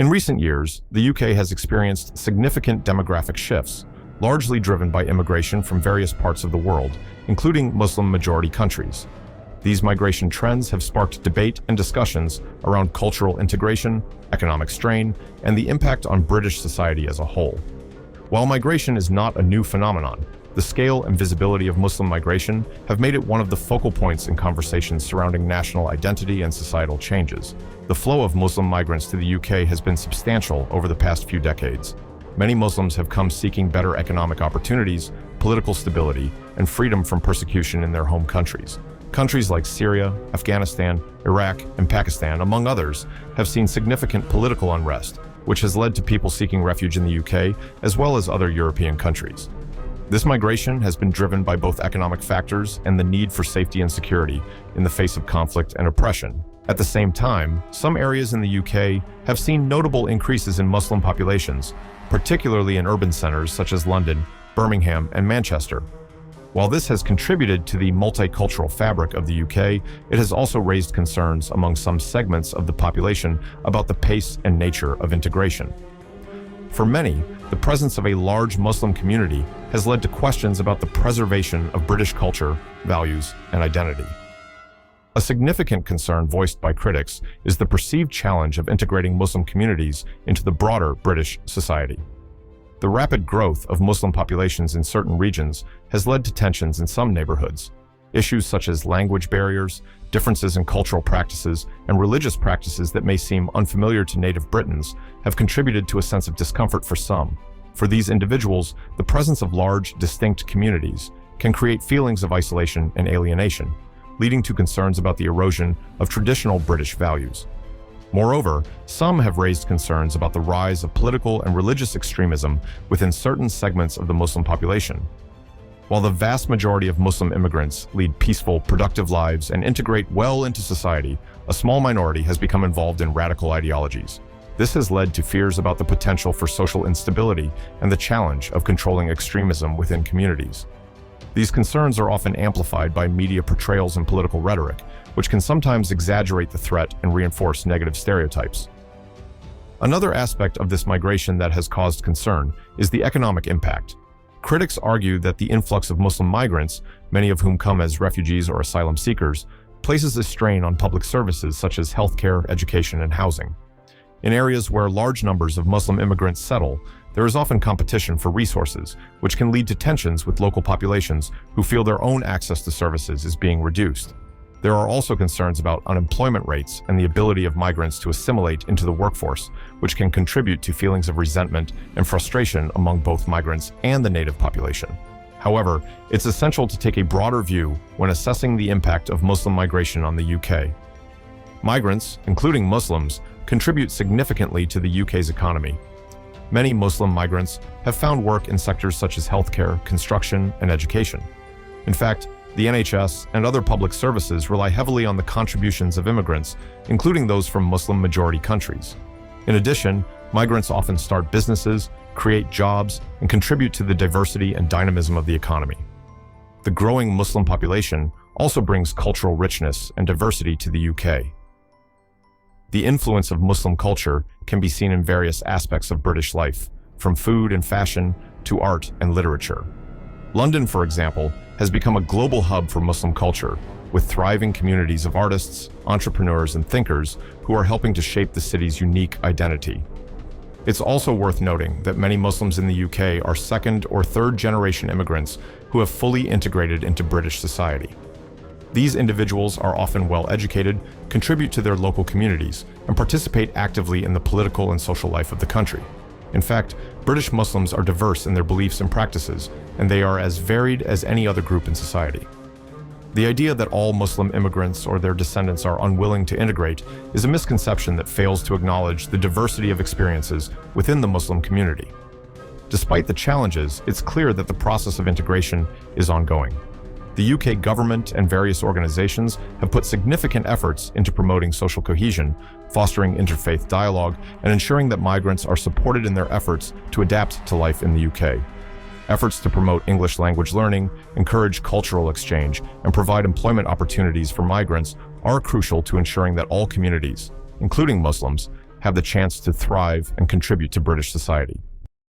In recent years, the UK has experienced significant demographic shifts, largely driven by immigration from various parts of the world, including Muslim-majority countries. These migration trends have sparked debate and discussions around cultural integration, economic strain, and the impact on British society as a whole. While migration is not a new phenomenon, the scale and visibility of Muslim migration have made it one of the focal points in conversations surrounding national identity and societal changes. The flow of Muslim migrants to the UK has been substantial over the past few decades. Many Muslims have come seeking better economic opportunities, political stability, and freedom from persecution in their home countries. Countries like Syria, Afghanistan, Iraq, and Pakistan, among others, have seen significant political unrest, which has led to people seeking refuge in the UK as well as other European countries. This migration has been driven by both economic factors and the need for safety and security in the face of conflict and oppression. At the same time, some areas in the UK have seen notable increases in Muslim populations, particularly in urban centres such as London, Birmingham, and Manchester. While this has contributed to the multicultural fabric of the UK, it has also raised concerns among some segments of the population about the pace and nature of integration. For many, the presence of a large Muslim community has led to questions about the preservation of British culture, values, and identity. A significant concern voiced by critics is the perceived challenge of integrating Muslim communities into the broader British society. The rapid growth of Muslim populations in certain regions has led to tensions in some neighborhoods. Issues such as language barriers, differences in cultural practices, and religious practices that may seem unfamiliar to native Britons have contributed to a sense of discomfort for some. For these individuals, the presence of large, distinct communities can create feelings of isolation and alienation, leading to concerns about the erosion of traditional British values. Moreover, some have raised concerns about the rise of political and religious extremism within certain segments of the Muslim population. While the vast majority of Muslim immigrants lead peaceful, productive lives and integrate well into society, a small minority has become involved in radical ideologies. This has led to fears about the potential for social instability and the challenge of controlling extremism within communities. These concerns are often amplified by media portrayals and political rhetoric, which can sometimes exaggerate the threat and reinforce negative stereotypes. Another aspect of this migration that has caused concern is the economic impact. Critics argue that the influx of Muslim migrants, many of whom come as refugees or asylum seekers, places a strain on public services such as healthcare, education, and housing. In areas where large numbers of Muslim immigrants settle, there is often competition for resources, which can lead to tensions with local populations who feel their own access to services is being reduced. There are also concerns about unemployment rates and the ability of migrants to assimilate into the workforce, which can contribute to feelings of resentment and frustration among both migrants and the native population. However, it's essential to take a broader view when assessing the impact of Muslim migration on the UK. Migrants, including Muslims, contribute significantly to the UK's economy. Many Muslim migrants have found work in sectors such as healthcare, construction, and education. In fact, the NHS and other public services rely heavily on the contributions of immigrants, including those from Muslim-majority countries. In addition, migrants often start businesses, create jobs, and contribute to the diversity and dynamism of the economy. The growing Muslim population also brings cultural richness and diversity to the UK. The influence of Muslim culture can be seen in various aspects of British life, from food and fashion to art and literature. London, for example, has become a global hub for Muslim culture, with thriving communities of artists, entrepreneurs, and thinkers who are helping to shape the city's unique identity. It's also worth noting that many Muslims in the UK are second or third generation immigrants who have fully integrated into British society. These individuals are often well educated, contribute to their local communities, and participate actively in the political and social life of the country. In fact, British Muslims are diverse in their beliefs and practices, and they are as varied as any other group in society. The idea that all Muslim immigrants or their descendants are unwilling to integrate is a misconception that fails to acknowledge the diversity of experiences within the Muslim community. Despite the challenges, it's clear that the process of integration is ongoing. The UK government and various organizations have put significant efforts into promoting social cohesion, fostering interfaith dialogue, and ensuring that migrants are supported in their efforts to adapt to life in the UK. Efforts to promote English language learning, encourage cultural exchange, and provide employment opportunities for migrants are crucial to ensuring that all communities, including Muslims, have the chance to thrive and contribute to British society.